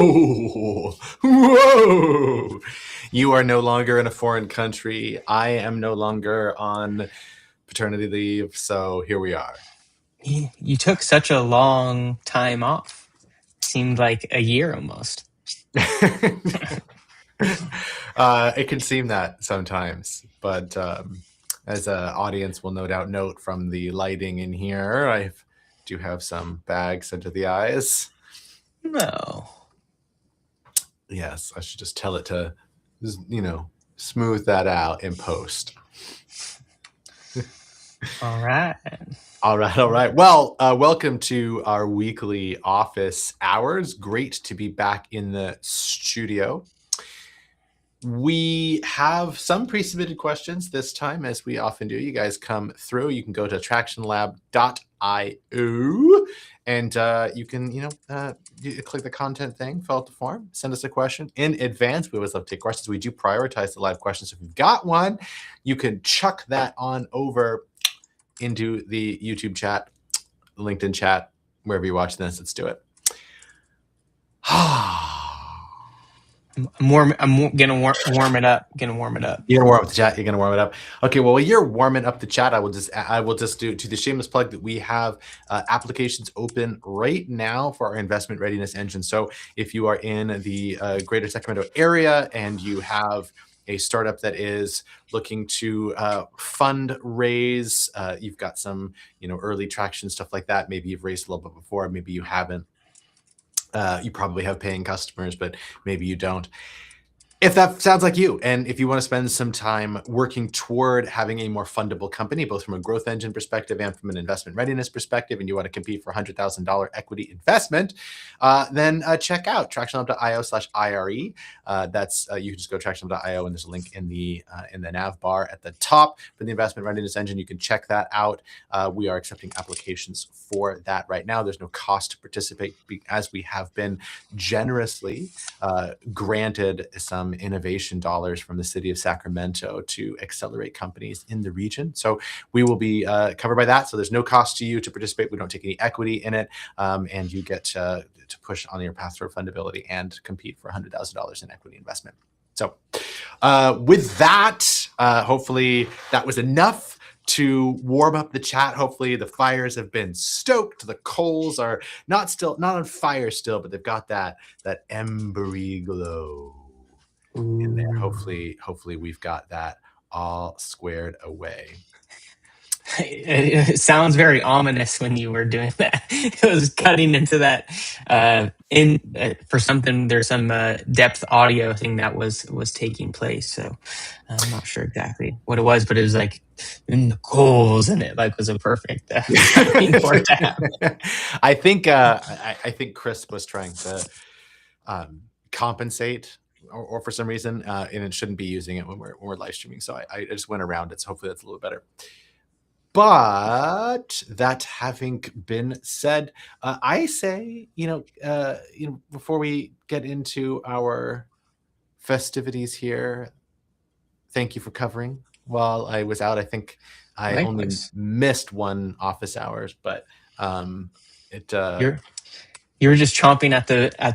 Whoa! Whoa! You are no longer in a foreign country. I am no longer on paternity leave. So here we are. You took such a long time off. Seemed like a year almost. It can seem that sometimes, but as an audience will no doubt note from the lighting in here, I do have some bags under the eyes. No. Yes, I should just tell it to, smooth that out in post. All right. All right. Well, welcome to our weekly office hours. Great to be back in the studio. We have some pre-submitted questions this time, as we often do. You guys come through. You can go to attractionlab.io and you can, you click the content thing, fill out the form, send us a question in advance. We always love to take questions. We do prioritize the live questions. So if you've got one, you can chuck that on over into the YouTube chat, LinkedIn chat, wherever you're watching this. Let's do it. I'm gonna warm it up. You're gonna warm up the chat. You're gonna warm it up. Okay. Well, while you're warming up the chat, I will just do the shameless plug that we have applications open right now for our investment readiness engine. So if you are in the greater Sacramento area and you have a startup that is looking to fundraise, you've got some early traction, stuff like that. Maybe you've raised a little bit before, maybe you haven't. You probably have paying customers, but maybe you don't. If that sounds like you, and if you want to spend some time working toward having a more fundable company, both from a growth engine perspective and from an investment readiness perspective, and you want to compete for $100,000 equity investment, then check out tractionlab.io/IRE. That's you can just go to tractionlab.io, and there's a link in the nav bar at the top for the investment readiness engine. You can check that out. We are accepting applications for that right now. There's no cost to participate, as we have been generously granted some innovation dollars from the city of Sacramento to accelerate companies in the region. So we will be covered by that. So there's no cost to you to participate. We don't take any equity in it. And you get to push on your path toward fundability and compete for $100,000 in equity investment. So with that, hopefully that was enough to warm up the chat. Hopefully the fires have been stoked. The coals are not on fire still, but they've got that embery glow in there. Hopefully we've got that all squared away. It sounds very ominous when you were doing that. It was cutting into that for something. There's some depth audio thing that was taking place. So I'm not sure exactly what it was, but it was like in the coals, and it like was a perfect timing for it to happen. I think Chris was trying to compensate. Or for some reason, and it shouldn't be using it when we're live streaming. So I just went around it. So hopefully that's a little better. But that having been said, I say, before we get into our festivities here, thank you for covering while I was out. I think I only missed one office hours, but you were just chomping at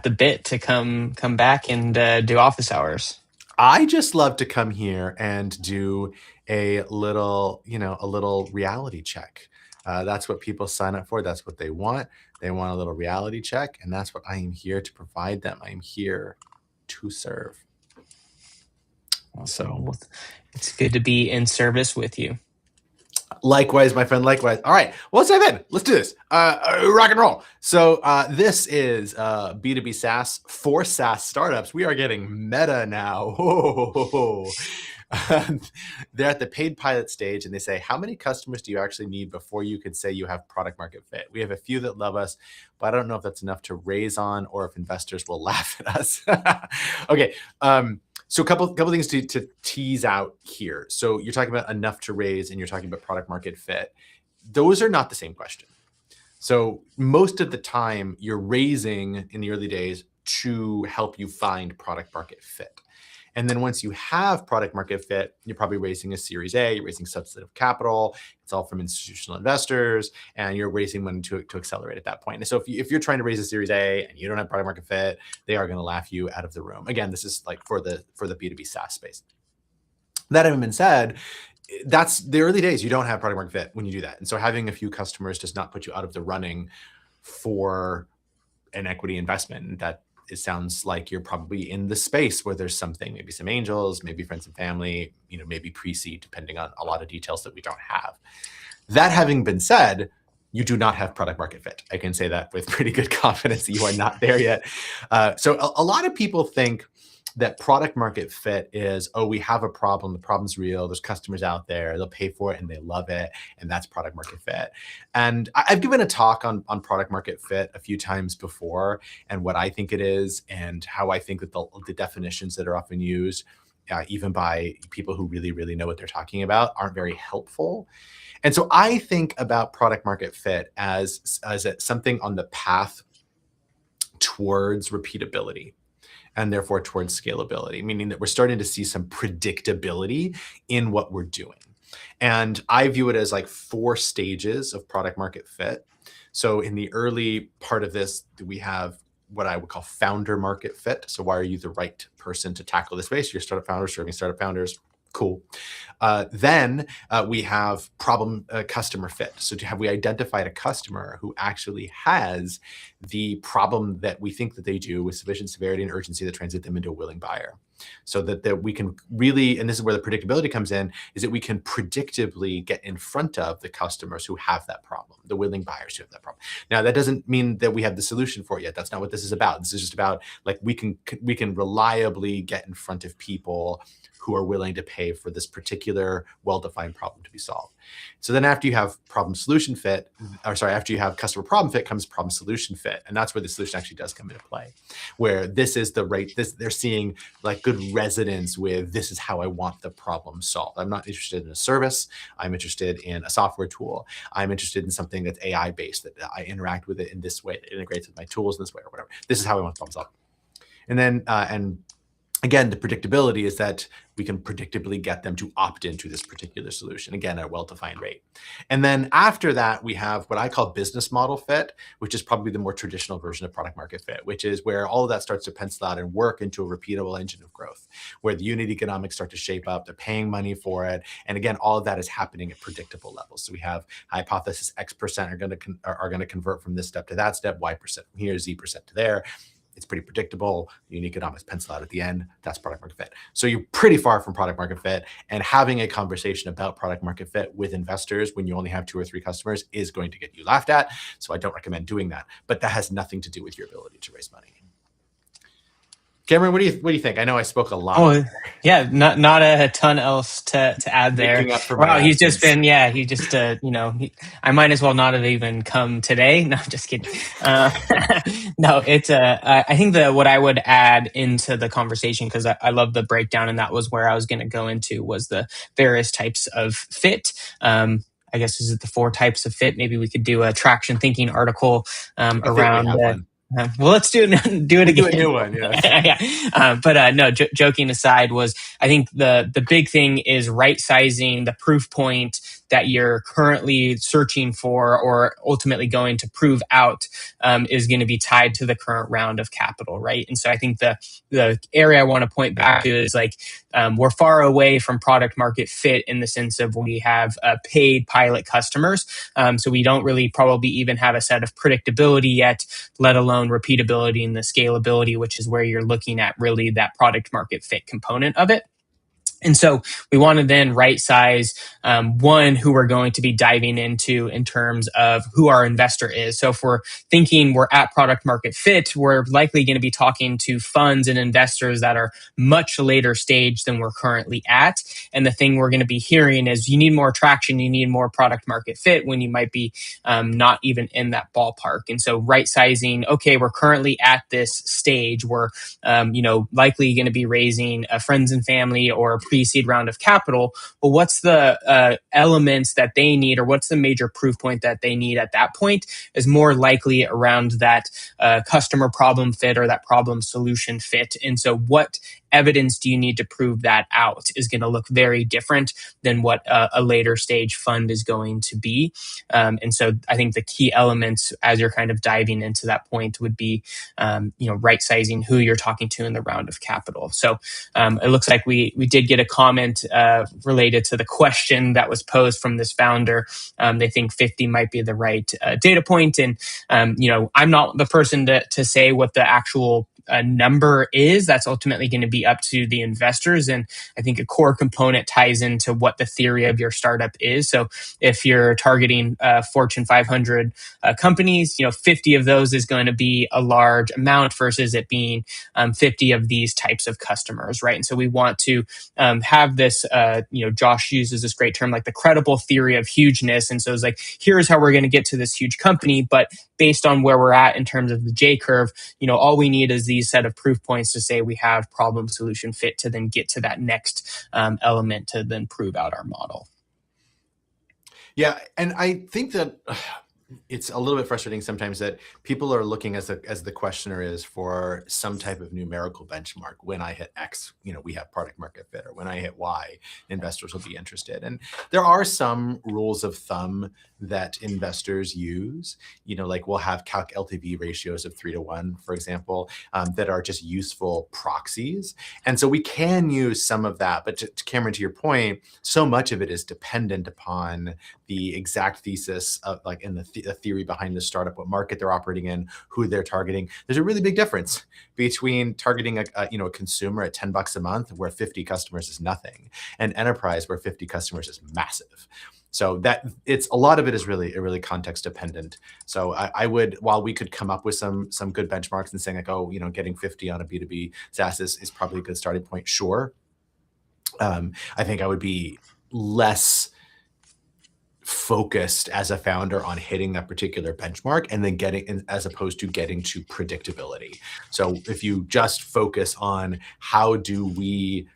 the bit to come back and do office hours. I just love to come here and do a little reality check. That's what people sign up for. That's what they want. They want a little reality check, and that's what I am here to provide them. I am here to serve. So it's good to be in service with you. Likewise, my friend, likewise. All right, well, let's dive in. Let's do this. Rock and roll. So this is B2B SaaS for SaaS startups. We are getting meta now. They're at the paid pilot stage, and they say, how many customers do you actually need before you can say you have product market fit? We have a few that love us, but I don't know if that's enough to raise on or if investors will laugh at us. Okay. So a couple things to tease out here. So you're talking about enough to raise, and you're talking about product market fit. Those are not the same question. So most of the time, you're raising in the early days to help you find product market fit. And then once you have product market fit, you're probably raising a Series A, you're raising substantive capital. It's all from institutional investors, and you're raising money to accelerate at that point. And so if you're trying to raise a Series A and you don't have product market fit, they are going to laugh you out of the room. Again, this is like for the B2B SaaS space. That having been said, that's the early days. You don't have product market fit when you do that. And so having a few customers does not put you out of the running for an equity investment. That it sounds like you're probably in the space where there's something, maybe some angels, maybe friends and family, maybe pre-seed, depending on a lot of details that we don't have. That having been said, you do not have product market fit. I can say that with pretty good confidence that you are not there yet. So a lot of people think that product market fit is, oh, we have a problem, the problem's real, there's customers out there, they'll pay for it and they love it, and that's product market fit. And I've given a talk on product market fit a few times before, and what I think it is, and how I think that the definitions that are often used, even by people who really, really know what they're talking about, aren't very helpful. And so I think about product market fit as something on the path towards repeatability, and therefore towards scalability, meaning that we're starting to see some predictability in what we're doing. And I view it as like 4 stages of product market fit. So in the early part of this, we have what I would call founder market fit. So why are you the right person to tackle this space? You're a startup founder, serving startup founders. Cool. Then we have problem customer fit. So have we identified a customer who actually has the problem that we think that they do with sufficient severity and urgency to transit them into a willing buyer? So that we can really, and this is where the predictability comes in, is that we can predictably get in front of the customers who have that problem, the willing buyers who have that problem. Now, that doesn't mean that we have the solution for it yet. That's not what this is about. This is just about like we can reliably get in front of people who are willing to pay for this particular well-defined problem to be solved. So then after you have problem solution fit, after you have customer problem fit comes problem solution fit. And that's where the solution actually does come into play, where this is they're seeing like good resonance with, this is how I want the problem solved. I'm not interested in a service. I'm interested in a software tool. I'm interested in something that's AI based, that I interact with it in this way, that integrates with my tools in this way or whatever. This is how I want the problem solved. And then, again, the predictability is that we can predictably get them to opt into this particular solution, again, at a well-defined rate. And then after that, we have what I call business model fit, which is probably the more traditional version of product market fit, which is where all of that starts to pencil out and work into a repeatable engine of growth, where the unit economics start to shape up, they're paying money for it. And again, all of that is happening at predictable levels. So we have hypothesis X% are going to convert from this step to that step, Y% from here, Z% to there. It's pretty predictable. Unique economics pencil out at the end. That's product market fit. So you're pretty far from product market fit, and having a conversation about product market fit with investors when you only have 2 or 3 customers is going to get you laughed at. So I don't recommend doing that, but that has nothing to do with your ability to raise money. Cameron, what do you think? I know I spoke a lot. Oh, yeah, not a ton else to add there. Wow, he's just been, he just, I might as well not have even come today. No, just kidding. No, it's, I think what I would add into the conversation, because I love the breakdown, and that was where I was going to go into, was the various types of fit. I guess, is it the 4 types of fit? Maybe we could do a traction thinking article around. Well, let's do it again. Do a new one, yeah. No, joking aside, I think the big thing is right sizing the proof point that you're currently searching for, or ultimately going to prove out, is going to be tied to the current round of capital, right? And so I think the area I want to point back to is we're far away from product market fit in the sense of we have paid pilot customers, so we don't really probably even have a set of predictability yet, let alone repeatability and the scalability, which is where you're looking at really that product market fit component of it. And so we want to then right size who we're going to be diving into in terms of who our investor is. So if we're thinking we're at product market fit, we're likely going to be talking to funds and investors that are much later stage than we're currently at. And the thing we're going to be hearing is you need more traction, you need more product market fit, when you might be not even in that ballpark. And so right sizing, okay, we're currently at this stage. We're likely going to be raising friends and family or pre-seed round of capital. But what's the elements that they need, or what's the major proof point that they need at that point, is more likely around that customer problem fit or that problem solution fit. And so what evidence do you need to prove that out is going to look very different than what a later stage fund is going to be. And so I think the key elements as you're kind of diving into that point would be, right sizing who you're talking to in the round of capital. So it looks like we did get a comment related to the question that was posed from this founder. They think 50 might be the right data point. And, I'm not the person to say what the actual number is. That's ultimately going to be up to the investors. And I think a core component ties into what the theory of your startup is. So if you're targeting Fortune 500 companies, 50 of those is going to be a large amount versus it being 50 of these types of customers, right? And so we want to have this, Josh uses this great term, like the credible theory of hugeness. And so it's like, here's how we're going to get to this huge company, but based on where we're at in terms of the J curve, all we need is these set of proof points to say we have problem solution fit to then get to that next element to then prove out our model. Yeah, and I think that it's a little bit frustrating sometimes that people are looking as the questioner is for some type of numerical benchmark. When I hit X, we have product market fit, or when I hit Y, investors will be interested. And there are some rules of thumb that investors use, like we'll have calc LTV ratios of 3-to-1, for example, that are just useful proxies. And so we can use some of that, but to Cameron, to your point, so much of it is dependent upon the exact thesis of in the theory behind the startup, what market they're operating in, who they're targeting. There's a really big difference between targeting a consumer at $10 a month where 50 customers is nothing, and enterprise where 50 customers is massive. So that it's a lot of it is really context dependent. So I would, while we could come up with some good benchmarks and saying like, getting 50 on a B2B SaaS is probably a good starting point. Sure. I think I would be less focused as a founder on hitting that particular benchmark and then getting, as opposed to getting to predictability. So if you just focus on how do we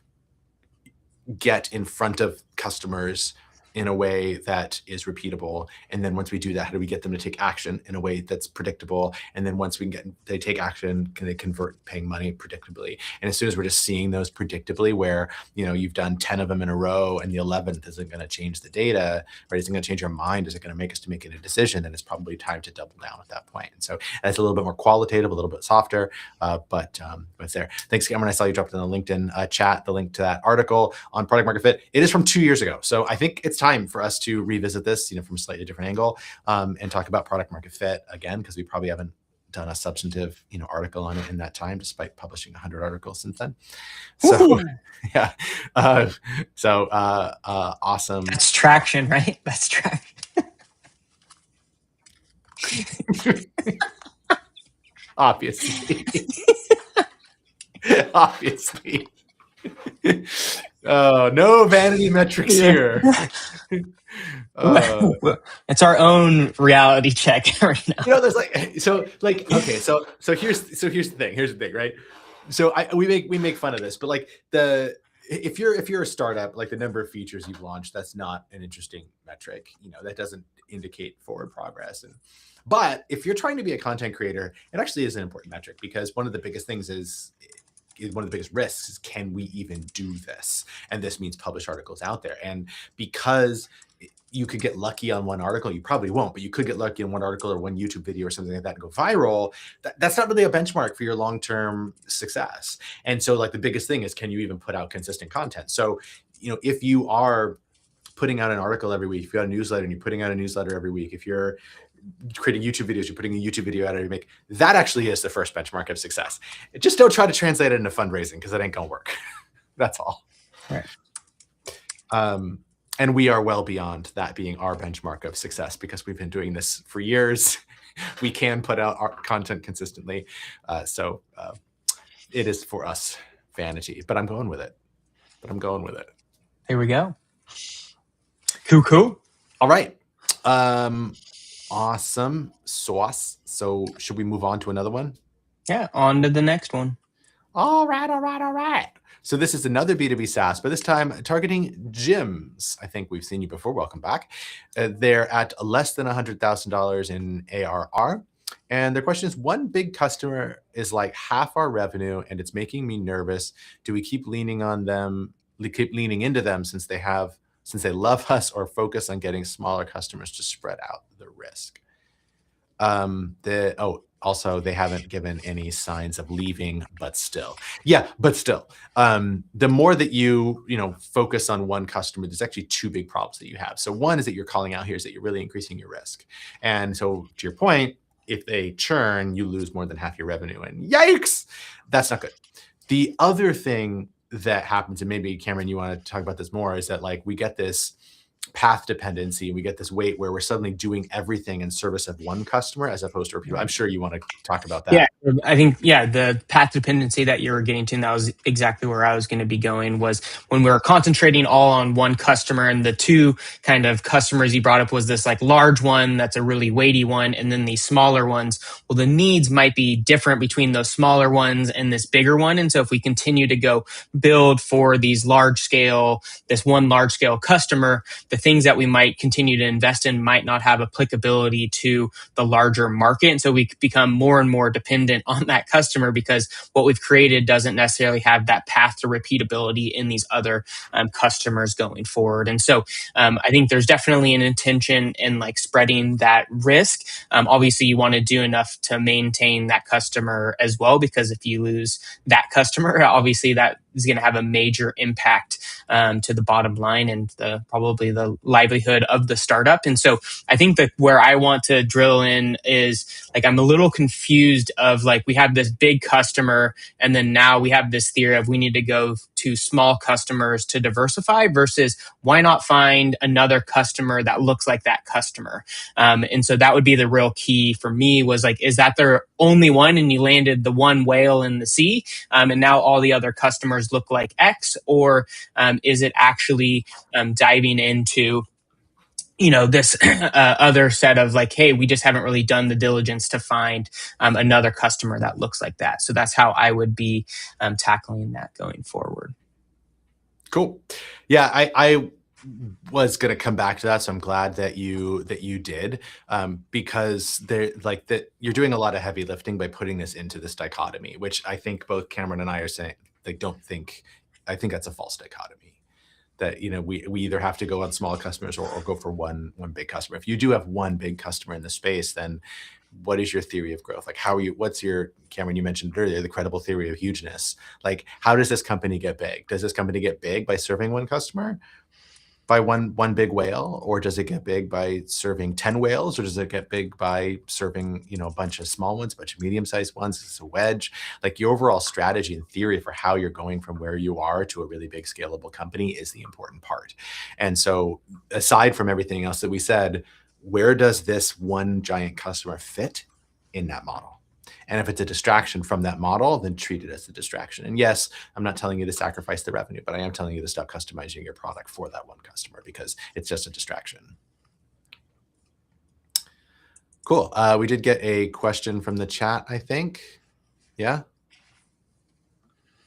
get in front of customers in a way that is repeatable, and then once we do that, how do we get them to take action in a way that's predictable, and then once they take action, can they convert paying money predictably? And as soon as we're just seeing those predictably, where you've done 10 of them in a row and the 11th isn't going to change the data, right? Isn't going to change our mind, is it going to make us to make a decision? And it's probably time to double down at that point. And so that's a little bit more qualitative, a little bit softer, but it's there. Thanks, Cameron. I saw you dropped in the LinkedIn chat the link to that article on product market fit. It is from 2 years ago, so I think it's time for us to revisit this, from a slightly different angle, and talk about product market fit again, because we probably haven't done a substantive, article on it in that time, despite publishing 100 articles since then. So, yeah. Awesome. That's traction, right? That's traction. Obviously. Obviously. Oh, no vanity metrics here. It's our own reality check right now. There's okay. So here's the thing, right? So we make fun of this, but if you're a startup, like the number of features you've launched, that's not an interesting metric. That doesn't indicate forward progress. But if you're trying to be a content creator, it actually is an important metric, because one of the biggest things is one of the biggest risks is, can we even do this? And this means publish articles out there. And because you could get lucky on one article, you probably won't, but you could get lucky on one article or one YouTube video or something like that and go viral. That's not really a benchmark for your long-term success. And so the biggest thing is, can you even put out consistent content? So, if you are putting out an article every week, if you got a newsletter and you're putting out a newsletter every week, if you're creating YouTube videos, you're putting a YouTube video out every week, that actually is the first benchmark of success. Just don't try to translate it into fundraising, because it ain't gonna work. That's all. Right. And we are well beyond that being our benchmark of success, because we've been doing this for years. We can put out our content consistently. So it is for us vanity, but I'm going with it. Here we go. Cool. All right. Awesome sauce. So should we move on to another one? Yeah, on to the next one. All right, all right, all right. So this is another B2B SaaS, but this time targeting gyms. I think we've seen you before. Welcome back. They're at less than $100,000 in ARR. And their question is, one big customer is like half our revenue and it's making me nervous. Do we keep leaning on them, keep leaning into them since they love us, or focus on getting smaller customers to spread out the risk? Also they haven't given any signs of leaving, but still. Yeah, but still. The more that you focus on one customer, there's actually two big problems that you have. So one is that you're calling out here is that you're really increasing your risk. And so to your point, if they churn, you lose more than half your revenue. And yikes, that's not good. The other thing that happens, and maybe Cameron, you want to talk about this more, is that like we get this path dependency. We get this weight where we're suddenly doing everything in service of one customer as opposed to repeat. I'm sure you want to talk about Yeah, that. I think the path dependency that you were getting to, and that was exactly where I was going to be going, was when we were concentrating all on one customer, and the two kind of customers you brought up was this like large one that's a really weighty one, and then these smaller ones. Well, the needs might be different between those smaller ones and this bigger one, and so if we continue to go build for this one large scale customer, the things that we might continue to invest in might not have applicability to the larger market, and so we become more and more dependent on that customer because what we've created doesn't necessarily have that path to repeatability in these other customers going forward. And so I think there's definitely an intention in like spreading that risk. Obviously, you want to do enough to maintain that customer as well, because if you lose that customer, obviously that is going to have a major impact to the bottom line and probably the livelihood of the startup. And so I think that where I want to drill in is like, I'm a little confused of like, we have this big customer and then now we have this theory of we need to go to small customers to diversify versus why not find another customer that looks like that customer. And so that would be the real key for me, was like, is that their only one and you landed the one whale in the sea, and now all the other customers look like X, or is it actually diving into this other set of like, hey, we just haven't really done the diligence to find another customer that looks like that. So that's how I would be tackling that going forward. Cool. Yeah, I was going to come back to that, so I'm glad that you did, because you're doing a lot of heavy lifting by putting this into this dichotomy, which I think both Cameron and I are saying they don't think. I think that's a false dichotomy. That we either have to go on small customers or go for one big customer. If you do have one big customer in the space, then what is your theory of growth? Like, what's your, Cameron, you mentioned earlier, the credible theory of hugeness. Like, how does this company get big? Does this company get big by serving one customer, by one big whale, or does it get big by serving 10 whales, or does it get big by serving a bunch of small ones, a bunch of medium-sized ones? It's a wedge. Like, your overall strategy and theory for how you're going from where you are to a really big scalable company is the important part. And so aside from everything else that we said, where does this one giant customer fit in that model? And if it's a distraction from that model, then treat it as a distraction. And yes, I'm not telling you to sacrifice the revenue, but I am telling you to stop customizing your product for that one customer because it's just a distraction. Cool. We did get a question from the chat, I think. Yeah.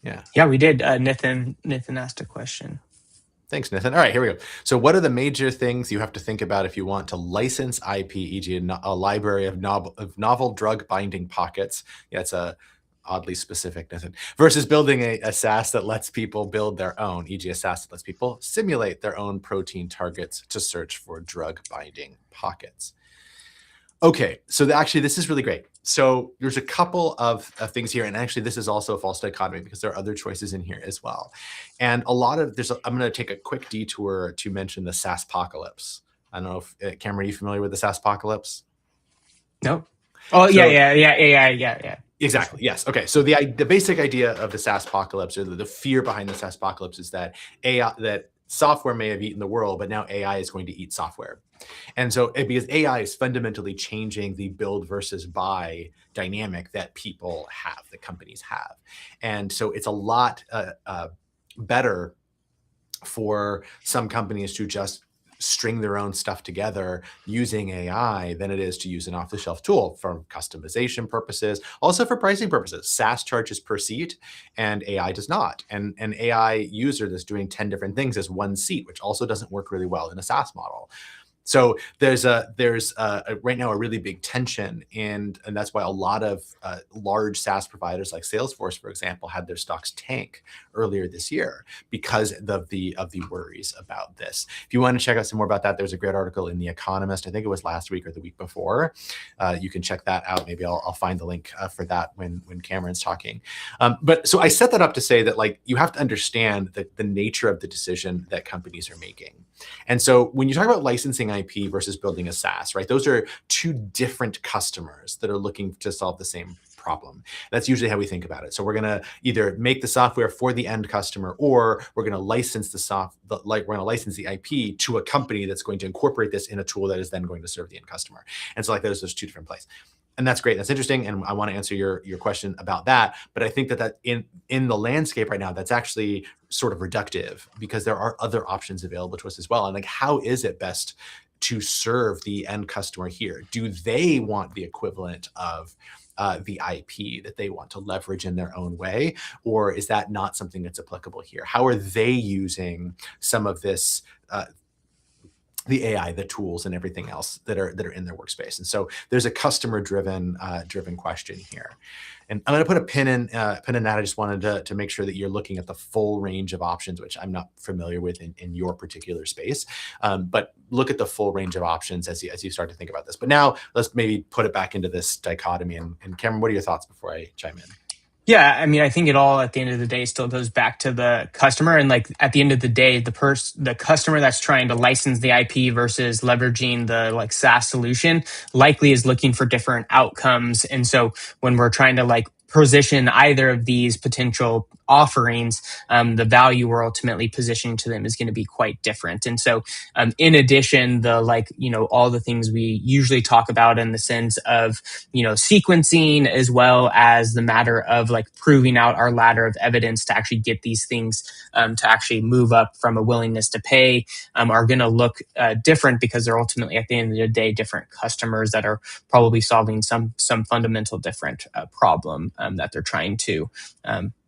Yeah, we did. Nathan asked a question. Thanks, Nathan. All right, here we go. So what are the major things you have to think about if you want to license IP, e.g. a library of novel drug binding pockets? Yeah, it's a oddly specific, Nathan, versus building a SaaS that lets people build their own, e.g. a SaaS that lets people simulate their own protein targets to search for drug binding pockets. Okay, so actually this is really great. So there's a couple of things here, and actually this is also a false dichotomy because there are other choices in here as well. And I'm going to take a quick detour to mention the SaaSpocalypse. I don't know if Cameron, are you familiar with the SaaSpocalypse? No. Oh, so, yeah. Exactly. Yes. Okay. So the basic idea of the SaaSpocalypse, or the fear behind the SaaSpocalypse, is that that software may have eaten the world, but now AI is going to eat software. And so because AI is fundamentally changing the build versus buy dynamic that people have, that companies have. And so it's a lot better for some companies to just string their own stuff together using AI than it is to use an off-the-shelf tool for customization purposes, also for pricing purposes. SaaS charges per seat and AI does not. And an AI user that's doing 10 different things as one seat, which also doesn't work really well in a SaaS model. So there's right now a really big tension, and that's why a lot of large SaaS providers like Salesforce, for example, had their stocks tank earlier this year because of the worries about this. If you want to check out some more about that, there's a great article in The Economist. I think it was last week or the week before. You can check that out. Maybe I'll find the link for that when Cameron's talking. But so I set that up to say that, like, you have to understand the nature of the decision that companies are making. And so when you talk about licensing IP versus building a SaaS, right, those are two different customers that are looking to solve the same problem. That's usually how we think about it. So we're going to either make the software for the end customer, or we're going to license we're going to license the IP to a company that's going to incorporate this in a tool that is then going to serve the end customer. And so, like, there's two different places. And that's great. That's interesting. And I want to answer your question about that. But I think that in the landscape right now, that's actually sort of reductive, because there are other options available to us as well. And, like, how is it best to serve the end customer here? Do they want the equivalent of the IP that they want to leverage in their own way? Or is that not something that's applicable here? How are they using some of this, the AI, the tools, and everything else that are in their workspace? And so there's a customer driven question here. And I'm going to put a pin in that. I just wanted to make sure that you're looking at the full range of options, which I'm not familiar with in your particular space. But look at the full range of options as you start to think about this. But now let's maybe put it back into this dichotomy. And Cameron, what are your thoughts before I chime in? Yeah, I mean, I think it all at the end of the day still goes back to the customer, and, like, at the end of the day, the customer that's trying to license the IP versus leveraging the, like, SaaS solution likely is looking for different outcomes. And so when we're trying to, like, position either of these potential offerings, the value we're ultimately positioning to them is going to be quite different. And so, in addition, all the things we usually talk about in the sense of, sequencing, as well as the matter of, like, proving out our ladder of evidence to actually get these things to actually move up from a willingness to pay, are going to look different, because they're ultimately, at the end of the day, different customers that are probably solving some fundamental different problem that they're trying to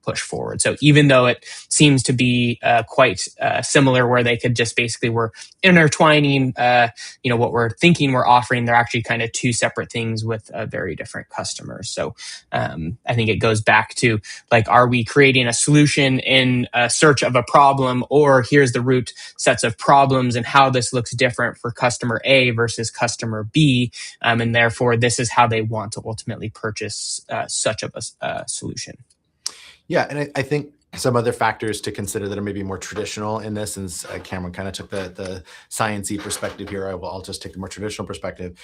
push forward. So even though it seems to be quite similar, where they could just basically, we're intertwining, what we're thinking we're offering, they're actually kind of two separate things with very different customers. So I think it goes back to, like, are we creating a solution in search of a problem, or here's the root sets of problems and how this looks different for customer A versus customer B, and therefore this is how they want to ultimately purchase such of a solution. Yeah, and I think some other factors to consider that are maybe more traditional in this, since Cameron kind of took the sciencey perspective here, I'll just take the more traditional perspective,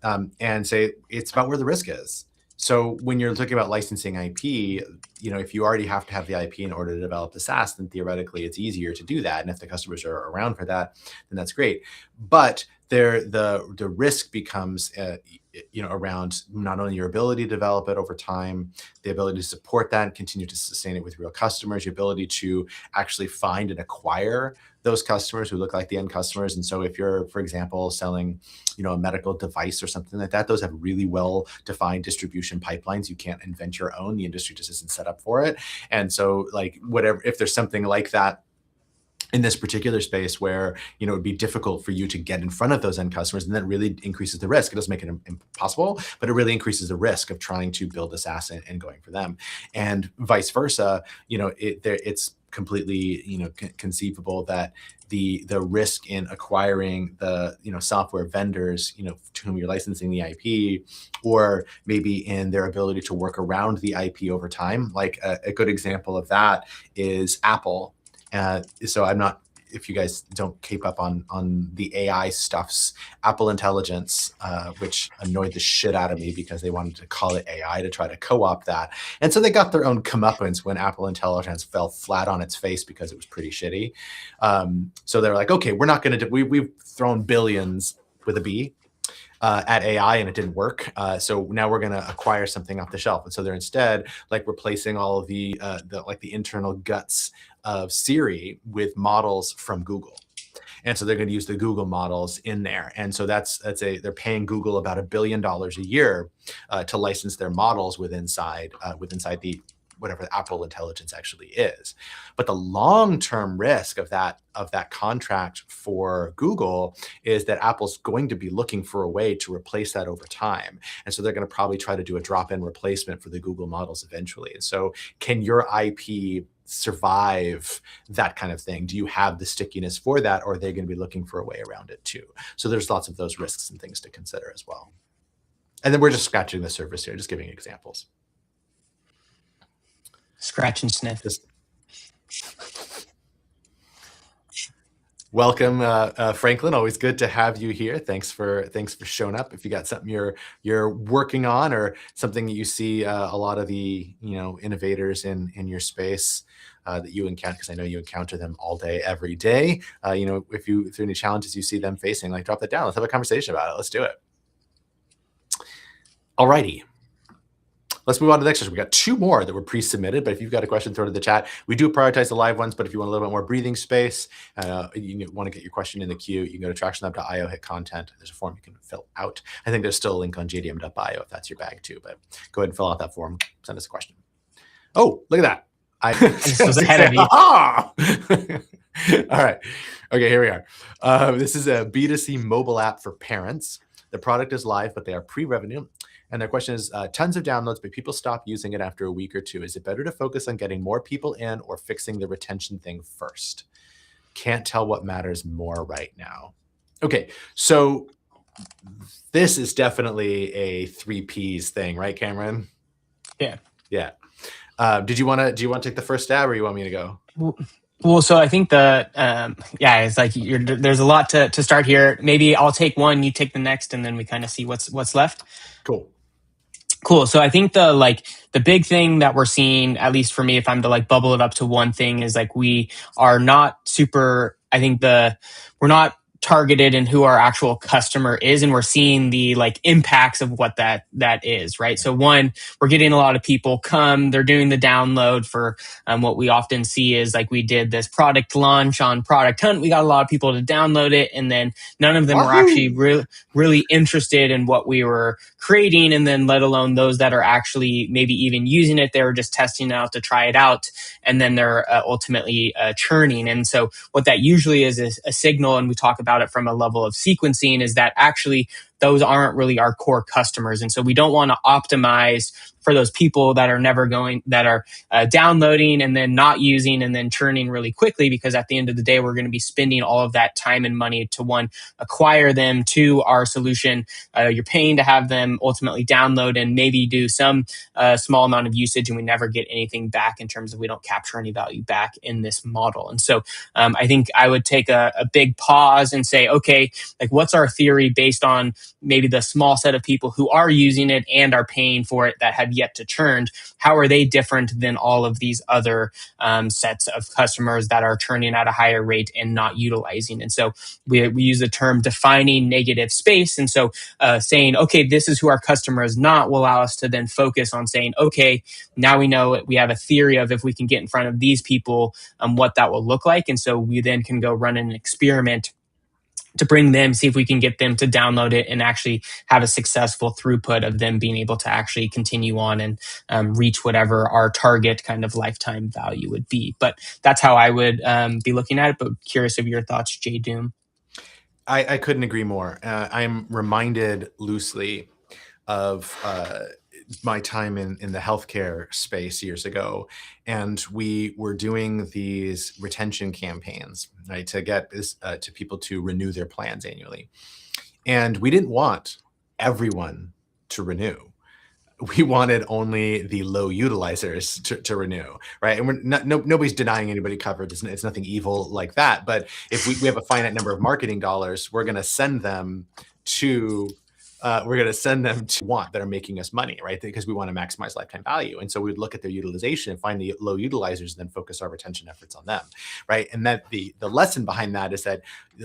and say it's about where the risk is. So when you're talking about licensing IP, if you already have to have the IP in order to develop the SaaS, then theoretically it's easier to do that. And if the customers are around for that, then that's great. But the risk becomes around not only your ability to develop it over time, the ability to support that and continue to sustain it with real customers, your ability to actually find and acquire those customers who look like the end customers. And so if you're, for example, selling, a medical device or something like that, those have really well defined distribution pipelines. You can't invent your own. The industry just isn't set up for it. And so, like, whatever, if there's something like that in this particular space where it would be difficult for you to get in front of those end customers, and that really increases the risk. It doesn't make it impossible, but it really increases the risk of trying to build this asset and going for them. And vice versa, it's completely conceivable that the risk in acquiring the software vendors to whom you're licensing the IP, or maybe in their ability to work around the IP over time. Like a good example of that is Apple. So I'm not, if you guys don't keep up on the AI stuffs, Apple Intelligence, which annoyed the shit out of me because they wanted to call it AI to try to co-opt that. And so they got their own comeuppance when Apple Intelligence fell flat on its face because it was pretty shitty. So they're like, okay, we're not going to do, we've thrown billions with a B at AI and it didn't work. So now we're going to acquire something off the shelf. And so they're instead like replacing all of the internal guts of Siri with models from Google. And so they're going to use the Google models in there. And so they're paying Google about $1 billion a year to license their models within the whatever Apple Intelligence actually is. But the long-term risk of that contract for Google is that Apple's going to be looking for a way to replace that over time. And so they're going to probably try to do a drop-in replacement for the Google models eventually. And so can your IP survive that kind of thing? Do you have the stickiness for that, or are they going to be looking for a way around it too? So there's lots of those risks and things to consider as well. And then we're just scratching the surface here, just giving examples. Scratch and sniff. Welcome, Franklin. Always good to have you here. Thanks for showing up. If you got something you're working on, or something that you see a lot of the innovators in your space that you encounter, because I know you encounter them all day, every day. If there are any challenges you see them facing, like, drop that down. Let's have a conversation about it. Let's do it. Alrighty. Let's move on to the next question. We got 2 more that were pre-submitted, but if you've got a question, throw it in the chat. We do prioritize the live ones, but if you want a little bit more breathing space, you want to get your question in the queue, you can go to tractionlab.io, hit content. There's a form you can fill out. I think there's still a link on jdm.bio if that's your bag too, but go ahead and fill out that form. Send us a question. Oh, look at that. I just was ahead of you. All right. Okay, here we are. This is a B2C mobile app for parents. The product is live, but they are pre-revenue. And their question is, tons of downloads, but people stop using it after a week or 2. Is it better to focus on getting more people in or fixing the retention thing first? Can't tell what matters more right now. Okay, so this is definitely a 3 Ps thing, right, Cameron? Yeah. Yeah. Do you want to take the first stab, or you want me to go? Well, so I think it's like there's a lot to start here. Maybe I'll take one, you take the next, and then we kind of see what's left. Cool. So I think the big thing that we're seeing, at least for me, if I'm to bubble it up to one thing, is we are not super, we're not targeted in who our actual customer is, and we're seeing the impacts of what that is, right? So one, we're getting a lot of people they're doing the download for what we often see is we did this product launch on Product Hunt, we got a lot of people to download it, and then none of them were actually really interested in what we were creating, and then let alone those that are actually maybe even using it. They were just testing it out to try it out, and then they're ultimately churning. And so what that usually is a signal, and we talk about it from a level of sequencing, is that actually those aren't really our core customers. And so we don't want to optimize for those people that are downloading and then not using and then churning really quickly, because at the end of the day, we're going to be spending all of that time and money to, one, acquire them to our solution. You're paying to have them ultimately download and maybe do some small amount of usage, and we never get anything back in terms of we don't capture any value back in this model. And so I think I would take a big pause and say, okay, what's our theory based on maybe the small set of people who are using it and are paying for it that have yet to churn? How are they different than all of these other sets of customers that are churning at a higher rate and not utilizing? And so we use the term defining negative space. And so saying, okay, this is who our customer is not, will allow us to then focus on saying, okay, now we know we have a theory of if we can get in front of these people, what that will look like. And so we then can go run an experiment to bring them, see if we can get them to download it and actually have a successful throughput of them being able to actually continue on and reach whatever our target kind of lifetime value would be. But that's how I would be looking at it. But curious of your thoughts, Jay Doom. I couldn't agree more. I'm reminded loosely of my time in the healthcare space years ago, and we were doing these retention campaigns, right, to get to people to renew their plans annually. And we didn't want everyone to renew. We wanted only the low utilizers to renew, right? And we're nobody's denying anybody coverage. It's nothing evil like that. But if we have a finite number of marketing dollars, we're going to send them to want that are making us money, right? Because we want to maximize lifetime value. And so we'd look at their utilization and find the low utilizers and then focus our retention efforts on them, right? And that the lesson behind that is that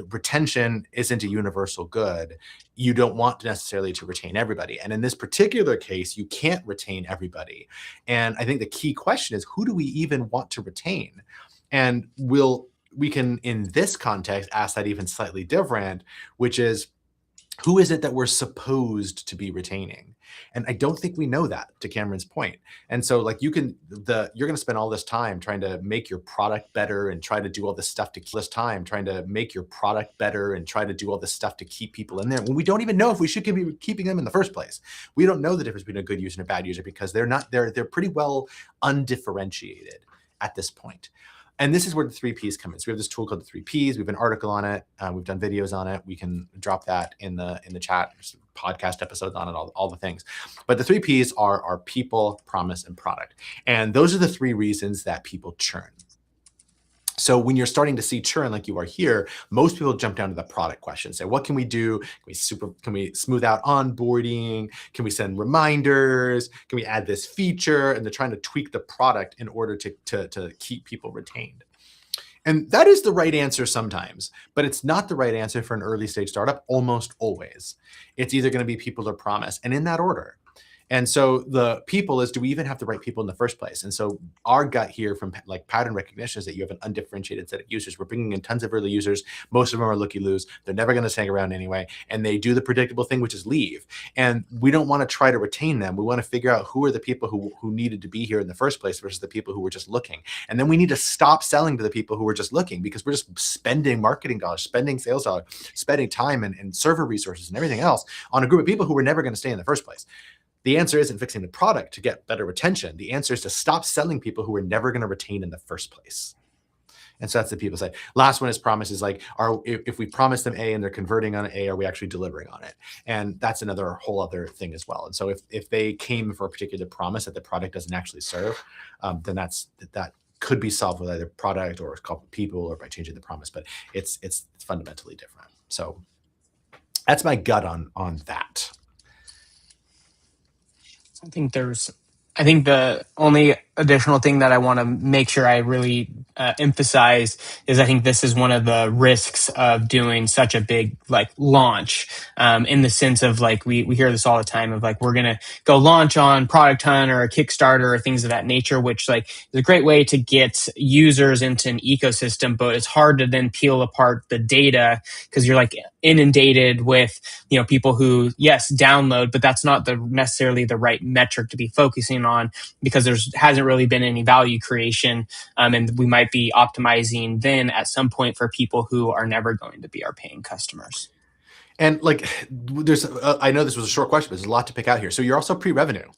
retention isn't a universal good. You don't want necessarily to retain everybody. And in this particular case, you can't retain everybody. And I think the key question is, who do we even want to retain? And we can, in this context, ask that even slightly different, which is, who is it that we're supposed to be retaining? And I don't think we know that, to Cameron's point. And so like you're going to spend all this time trying to make your product better and try to do all this stuff to keep this time trying to make your product better and try to do all this stuff to keep people in there when we don't even know if we should be keeping them in the first place. We don't know the difference between a good user and a bad user because they're pretty well undifferentiated at this point. And this is where the 3Ps come in. So we have this tool called the 3Ps. We have an article on it. We've done videos on it. We can drop that in the chat. There's podcast episodes on it, all the things. But the 3Ps are people, promise, and product. And those are the 3 reasons that people churn. So when you're starting to see churn like you are here, most people jump down to the product question. Say, what can we do? Can we smooth out onboarding? Can we send reminders? Can we add this feature? And they're trying to tweak the product in order to keep people retained. And that is the right answer sometimes, but it's not the right answer for an early stage startup almost always. It's either going to be people or promise, and in that order. And so the people is, do we even have the right people in the first place? And so our gut here from like pattern recognition is that you have an undifferentiated set of users. We're bringing in tons of early users. Most of them are looky-loos. They're never going to hang around anyway. And they do the predictable thing, which is leave. And we don't want to try to retain them. We want to figure out who are the people who needed to be here in the first place versus the people who were just looking. And then we need to stop selling to the people who were just looking because we're just spending marketing dollars, spending sales dollars, spending time and server resources and everything else on a group of people who were never going to stay in the first place. The answer isn't fixing the product to get better retention. The answer is to stop selling people who are never going to retain in the first place. And so that's the people say. Last one is promise is like, if we promise them A and they're converting on A, are we actually delivering on it? And that's another whole other thing as well. And so if they came for a particular promise that the product doesn't actually serve, then that could be solved with either product or a couple people or by changing the promise, but it's fundamentally different. So that's my gut on that. I think the only additional thing that I want to make sure I really emphasize is I think this is one of the risks of doing such a big like launch, in the sense of like we hear this all the time of like we're gonna go launch on Product Hunt or a Kickstarter or things of that nature, which like is a great way to get users into an ecosystem, but it's hard to then peel apart the data because you're like inundated with people who yes download, but that's not necessarily the right metric to be focusing on because there hasn't really been any value creation, and we might be optimizing then at some point for people who are never going to be our paying customers. And like there's I know this was a short question, but there's a lot to pick out here. So you're also pre-revenue.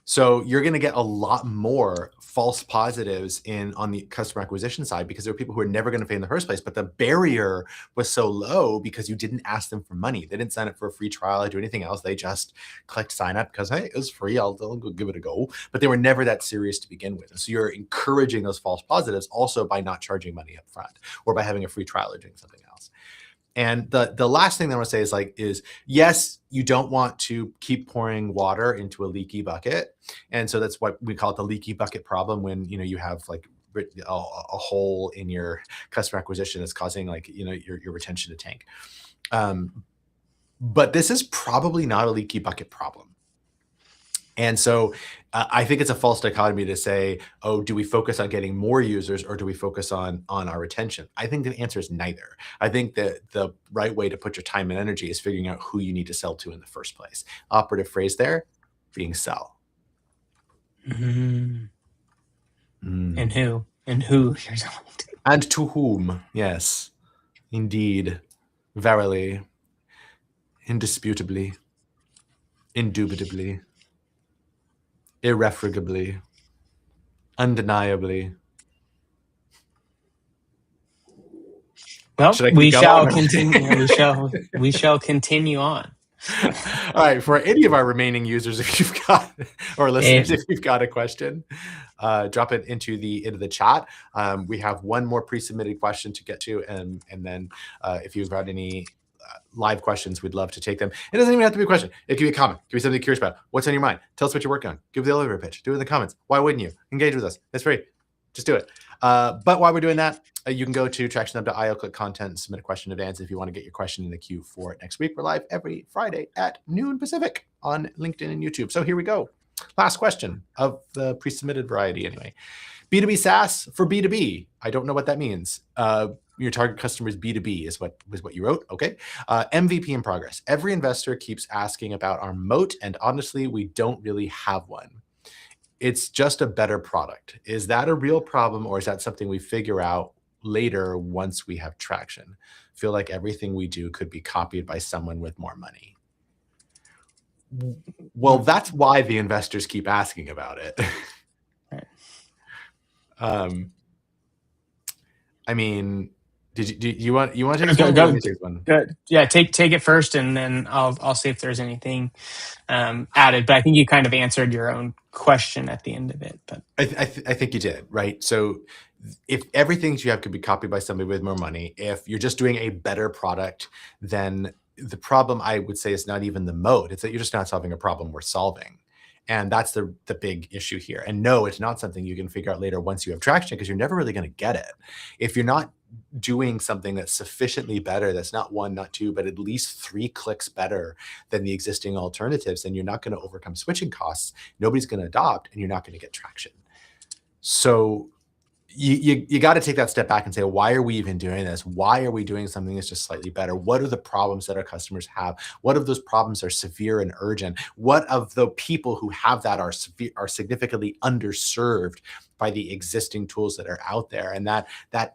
So you're going to get a lot more false positives on the customer acquisition side because there are people who are never going to pay in the first place. But the barrier was so low because you didn't ask them for money. They didn't sign up for a free trial or do anything else. They just clicked sign up because, hey, it was free. I'll go give it a go. But they were never that serious to begin with. And so you're encouraging those false positives also by not charging money up front or by having a free trial or doing something else. And the last thing that I want to say is yes, you don't want to keep pouring water into a leaky bucket. And so that's what we call it, the leaky bucket problem, when you have like a hole in your customer acquisition that's causing like your retention to tank. But this is probably not a leaky bucket problem. And so I think it's a false dichotomy to say, oh, do we focus on getting more users or do we focus on our retention? I think the answer is neither. I think that the right way to put your time and energy is figuring out who you need to sell to in the first place. Operative phrase there being sell. Mm-hmm. And who you're selling to. And to whom. Yes, indeed. Verily. Indisputably. Indubitably. Irrefragably, undeniably. Well, we shall continue. We shall continue on. All right. For any of our remaining users, if you've got or listeners, if you've got a question, drop it into the chat. We have one more pre-submitted question to get to, and then if you've got any live questions, we'd love to take them. It doesn't even have to be a question. It can be a comment. It can be something you're curious about. What's on your mind? Tell us what you're working on. Give the elevator pitch. Do it in the comments. Why wouldn't you? Engage with us. It's free. Just do it. But while we're doing that, you can go to tractionhub.io, click content, and submit a question in advance if you want to get your question in the queue for next week. We're live every Friday at noon Pacific on LinkedIn and YouTube. So here we go. Last question of the pre-submitted variety anyway. B2B SaaS for B2B. I don't know what that means. Your target customer is B2B is what you wrote. Okay. MVP in progress. Every investor keeps asking about our moat, and honestly, we don't really have one. It's just a better product. Is that a real problem, or is that something we figure out later once we have traction? Feel like everything we do could be copied by someone with more money. Well, that's why the investors keep asking about it. Right. I mean, do you want to take this Go, one? go, Let me take this one. go. Yeah, take it first, and then I'll see if there's anything added. But I think you kind of answered your own question at the end of it. But I think you did, right? So if everything you have could be copied by somebody with more money, if you're just doing a better product, then the problem, I would say, is not even the mode. It's that you're just not solving a problem we're solving. And that's the big issue here. And no, it's not something you can figure out later once you have traction, because you're never really going to get it. If you're not doing something that's sufficiently better, that's not one, not two, but at least 3 clicks better than the existing alternatives, then you're not going to overcome switching costs. Nobody's going to adopt, and you're not going to get traction. So you got to take that step back and say, why are we even doing this? Why are we doing something that's just slightly better? What are the problems that our customers have? What of those problems are severe and urgent? What of the people who have that are significantly underserved by the existing tools that are out there? And that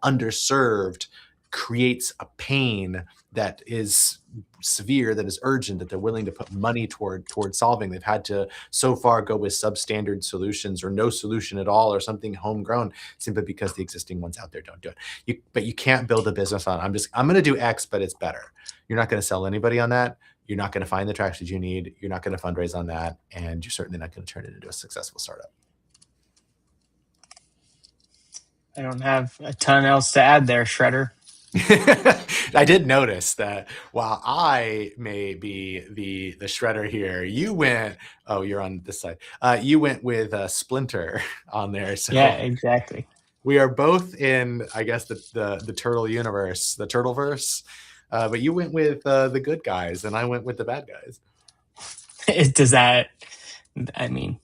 underserved creates a pain that is severe, that is urgent, that they're willing to put money toward solving. They've had to so far go with substandard solutions or no solution at all or something homegrown, simply because the existing ones out there don't do it. But you can't build a business on, I'm going to do X, but it's better. You're not going to sell anybody on that. You're not going to find the traction you need. You're not going to fundraise on that. And you're certainly not going to turn it into a successful startup. I don't have a ton else to add there, Shredder. I did notice that while I may be the shredder here, you went, oh, you're on this side. You went with Splinter on there. So yeah, exactly. We are both in, I guess, the turtle universe, the turtleverse. But you went with the good guys, and I went with the bad guys. Does that, I mean,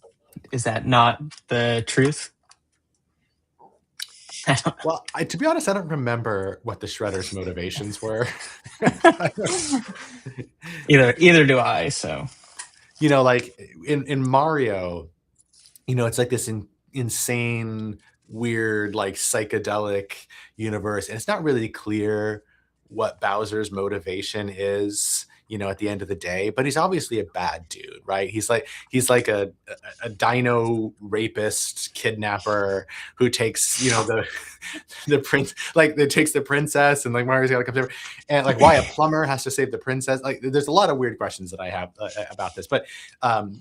is that not the truth? Well, to be honest, I don't remember what the Shredder's motivations were. Either do I. So, like in Mario, it's like this insane, weird, like psychedelic universe, and it's not really clear what Bowser's motivation is, at the end of the day, but he's obviously a bad dude, right? He's like a dino rapist kidnapper who takes, the prince, like that takes the princess, and like Mario's got to come over, and like why a plumber has to save the princess. Like there's a lot of weird questions that I have about this, but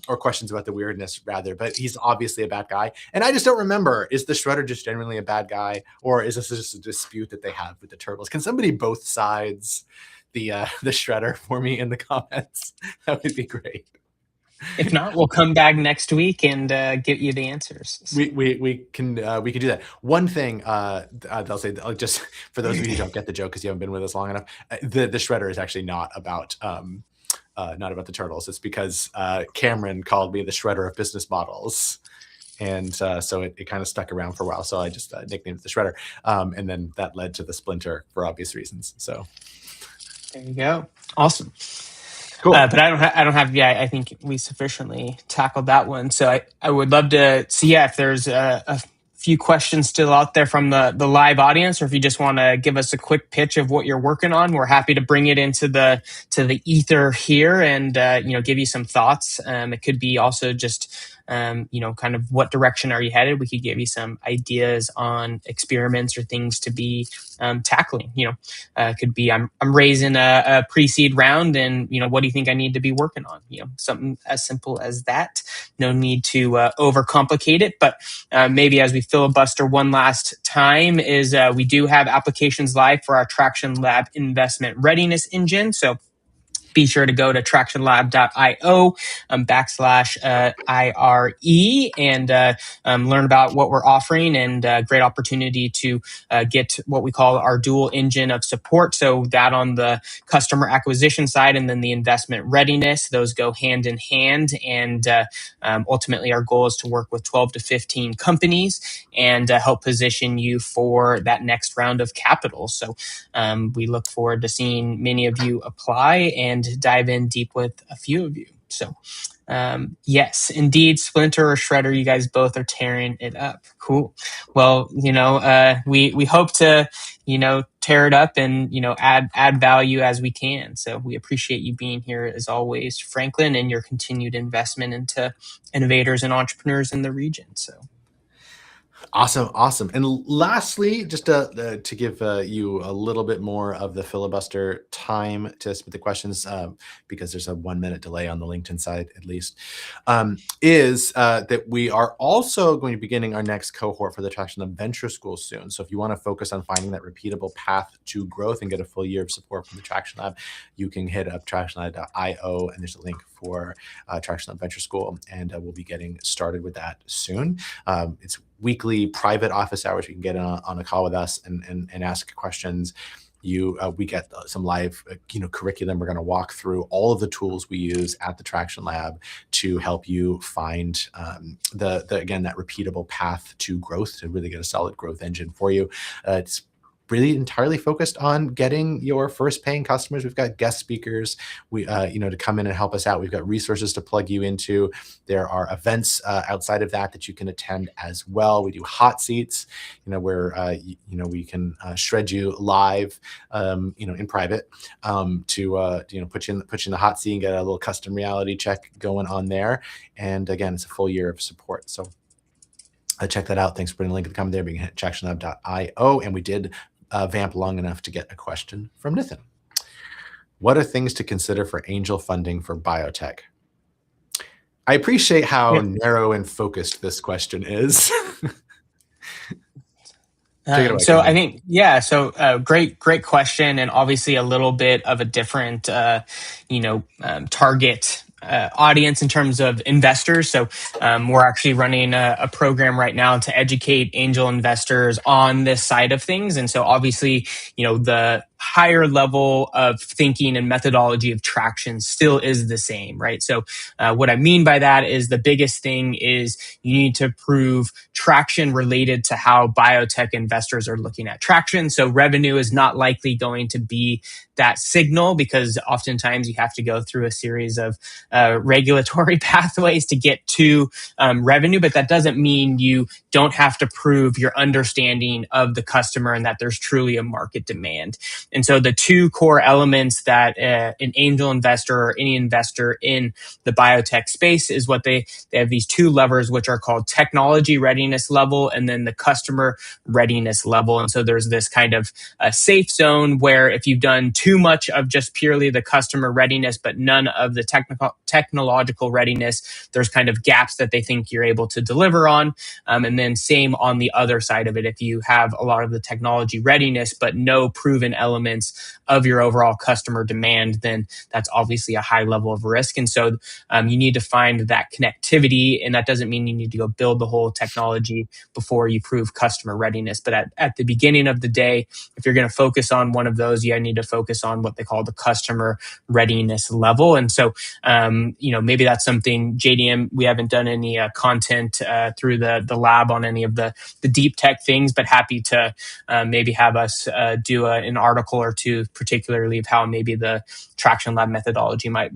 or questions about the weirdness rather, but he's obviously a bad guy. And I just don't remember, is the Shredder just generally a bad guy, or is this just a dispute that they have with the turtles? Can somebody both sides the Shredder for me in the comments? That would be great. If not, we'll come back next week and get you the answers. We can do that. One thing I'll say, just for those of you who don't get the joke because you haven't been with us long enough, the Shredder is actually not about the turtles. It's because Cameron called me the Shredder of business models. And so it kind of stuck around for a while. So I just nicknamed it the Shredder. And then that led to the Splinter for obvious reasons. So there you go. Awesome. Cool. But I don't have. Yeah, I think we sufficiently tackled that one. So I would love to see if there's a few questions still out there from the live audience, or if you just want to give us a quick pitch of what you're working on. We're happy to bring it into the ether here and give you some thoughts. It could be also just kind of what direction are you headed. We could give you some ideas on experiments or things to be tackling. It could be I'm raising a pre-seed round, and what do you think I need to be working on? Something as simple as that. No need to overcomplicate it, but maybe as we filibuster one last time is we do have applications live for our Traction Lab investment readiness engine. So be sure to go to tractionlab.io /IRE and learn about what we're offering, and great opportunity to get what we call our dual engine of support. So that on the customer acquisition side and then the investment readiness, those go hand in hand. And ultimately, our goal is to work with 12 to 15 companies and help position you for that next round of capital. So we look forward to seeing many of you apply and dive in deep with a few of you. So yes, indeed, Splinter or Shredder, you guys both are tearing it up. Cool. Well, we hope to, tear it up and, add value as we can. So we appreciate you being here as always, Franklin, and your continued investment into innovators and entrepreneurs in the region. So. Awesome. And lastly, just to give you a little bit more of the filibuster time to submit the questions, because there's a 1 minute delay on the LinkedIn side, at least, is that we are also going to be beginning our next cohort for the Traction Lab Venture School soon. So if you want to focus on finding that repeatable path to growth and get a full year of support from the Traction Lab, you can hit up tractionlab.io, and there's a link for Traction Lab Venture School, and we'll be getting started with that soon. It's weekly private office hours. You can get on a call with us and ask questions. We get some live curriculum. We're going to walk through all of the tools we use at the Traction Lab to help you find again that repeatable path to growth, to really get a solid growth engine for you. It's really entirely focused on getting your first paying customers. We've got guest speakers, to come in and help us out. We've got resources to plug you into. There are events outside of that you can attend as well. We do hot seats, where we can shred you live, in private, to put you in the hot seat and get a little custom reality check going on there. And again, it's a full year of support. So check that out. Thanks for putting the link in the comment there. You can hit tractionlab.io, and we did vamp long enough to get a question from Nathan. What are things to consider for angel funding for biotech? I appreciate how narrow and focused this question is. So I think, great question, and obviously a little bit of a different, target audience in terms of investors. So we're actually running a program right now to educate angel investors on this side of things. And so obviously, the higher level of thinking and methodology of traction still is the same, right? So what I mean by that is the biggest thing is you need to prove traction related to how biotech investors are looking at traction. So revenue is not likely going to be that signal, because oftentimes you have to go through a series of regulatory pathways to get to revenue, but that doesn't mean you don't have to prove your understanding of the customer and that there's truly a market demand. And so the two core elements that an angel investor or any investor in the biotech space is what they have these two levers, which are called technology readiness level and then the customer readiness level. And so there's this kind of a safe zone where if you've done too much of just purely the customer readiness, but none of the technological readiness, there's kind of gaps that they think you're able to deliver on. And then same on the other side of it. If you have a lot of the technology readiness, but no proven elements of your overall customer demand, then that's obviously a high level of risk. And so you need to find that connectivity. And that doesn't mean you need to go build the whole technology before you prove customer readiness. But at the beginning of the day, if you're going to focus on one of those, you need to focus on what they call the customer readiness level. And so, maybe that's something, JDM, we haven't done any content through the lab on any of the deep tech things, but happy to maybe have us do an article or two, particularly of how maybe the Traction Lab methodology might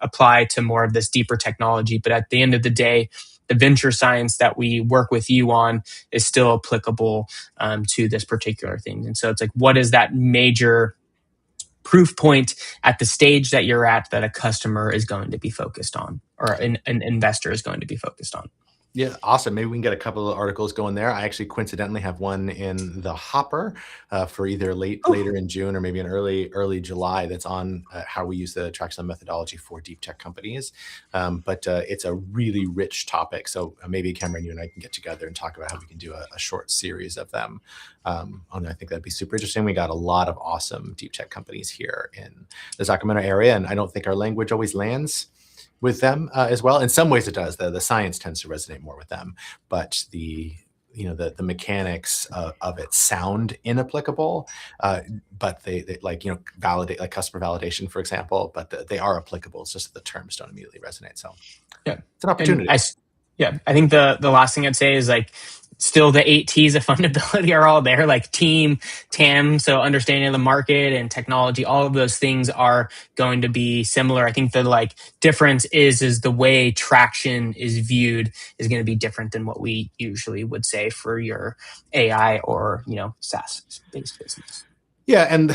apply to more of this deeper technology. But at the end of the day, the venture science that we work with you on is still applicable to this particular thing. And so it's like, what is that major proof point at the stage that you're at that a customer is going to be focused on, or an investor is going to be focused on? Yeah, awesome. Maybe we can get a couple of articles going there. I actually coincidentally have one in the hopper for either later in June or maybe in early July. That's on how we use the traction methodology for deep tech companies. But it's a really rich topic. So maybe Cameron, you and I can get together and talk about how we can do a short series of them. And I think that'd be super interesting. We got a lot of awesome deep tech companies here in the Sacramento area, and I don't think our language always lands with them as well. In some ways it does. The science tends to resonate more with them, but the mechanics of it sound inapplicable, but they like, validate, like customer validation, for example, but they are applicable. It's just the terms don't immediately resonate. So Yeah. it's an opportunity. Yeah, I think the last thing I'd say is like still the 8 T's of fundability are all there, like team, TAM, so understanding of the market and technology, all of those things are going to be similar. I think the like difference is the way traction is viewed is going to be different than what we usually would say for your AI or, SaaS based business. Yeah, and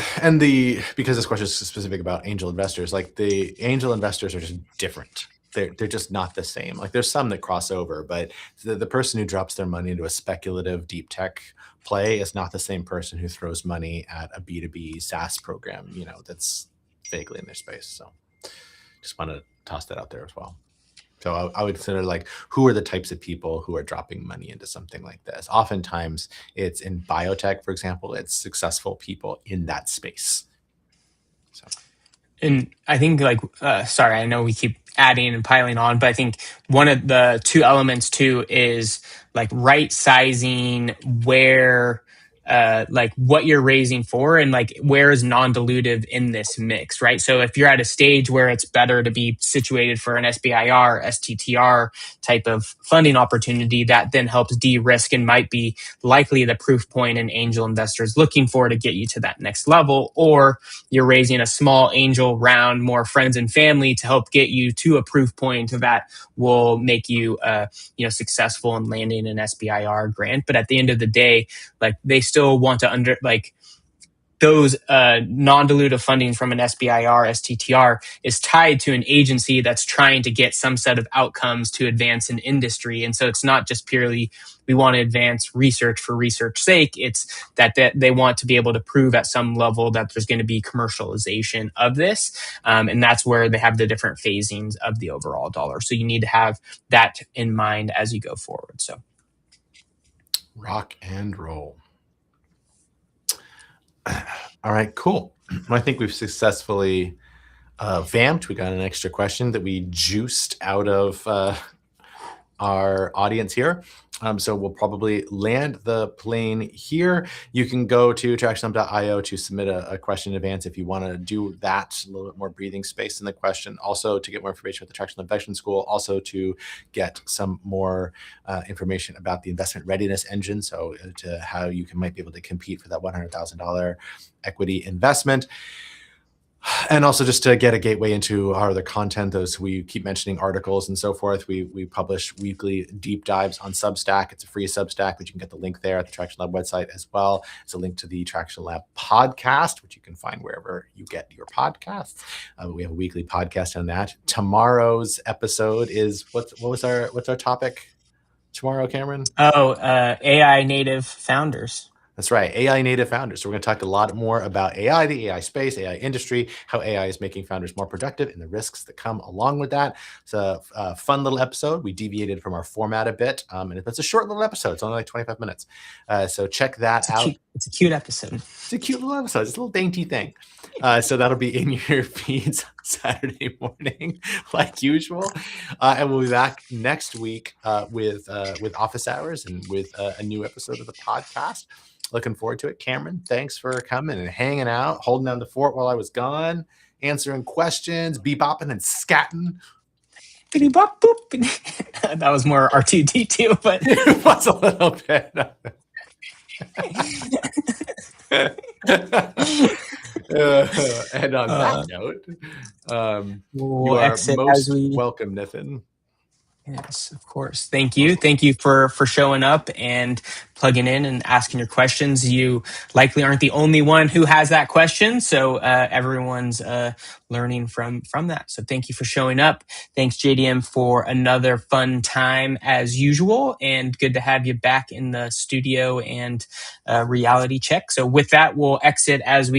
because this question is specific about angel investors, like the angel investors are just different. They're just not the same. Like there's some that cross over, but the person who drops their money into a speculative deep tech play is not the same person who throws money at a B2B SaaS program, that's vaguely in their space. So just want to toss that out there as well. So I would consider, like, who are the types of people who are dropping money into something like this? Oftentimes it's in biotech, for example, it's successful people in that space. So. And I think sorry, I know we keep adding and piling on, but I think one of the two elements too is like right sizing where like what you're raising for and like where is non-dilutive in this mix, right? So if you're at a stage where it's better to be situated for an SBIR, STTR type of funding opportunity, that then helps de-risk and might be likely the proof point an angel investor is looking for to get you to that next level. Or you're raising a small angel round, more friends and family to help get you to a proof point that will make you successful in landing an SBIR grant. But at the end of the day, like they still want to those non-dilutive funding from an SBIR, STTR is tied to an agency that's trying to get some set of outcomes to advance an industry. And so it's not just purely we want to advance research for research's sake. It's that they want to be able to prove at some level that there's going to be commercialization of this. And that's where they have the different phasings of the overall dollar. So you need to have that in mind as you go forward. So rock and roll. All right, cool. I think we've successfully vamped. We got an extra question that we juiced out of our audience here. So we'll probably land the plane here. You can go to tractionhub.io to submit a question in advance if you want to do that, a little bit more breathing space in the question. Also to get more information about the Traction Investment School, also to get some more information about the investment readiness engine. So to how you might be able to compete for that $100,000 equity investment. And also just to get a gateway into our other content, those we keep mentioning articles and so forth. We publish weekly deep dives on Substack. It's a free Substack, which you can get the link there at the Traction Lab website as well. It's a link to the Traction Lab podcast, which you can find wherever you get your podcasts. We have a weekly podcast on that. Tomorrow's episode is what's our topic tomorrow, Cameron? AI native founders. That's right, AI native founders. So we're going to talk a lot more about AI, the AI space, AI industry, how AI is making founders more productive, and the risks that come along with that. It's a fun little episode. We deviated from our format a bit, and it's a short little episode. It's only like 25 minutes. So check that out. It's a cute episode. It's a cute little episode. It's a little dainty thing. So that'll be in your feeds Saturday morning, like usual. And we'll be back next week with office hours and with a new episode of the podcast. Looking forward to it. Cameron, thanks for coming and hanging out, holding down the fort while I was gone, answering questions, bebopping and scatting. Bop, boop. That was more R2D2, but it was a little bit. And on that note, you are most welcome, Nathan. Yes, of course. Thank you. Thank you for showing up and plugging in and asking your questions. You likely aren't the only one who has that question, so everyone's learning from that. So thank you for showing up. Thanks, JDM, for another fun time as usual, and good to have you back in the studio and reality check. So with that, we'll exit as we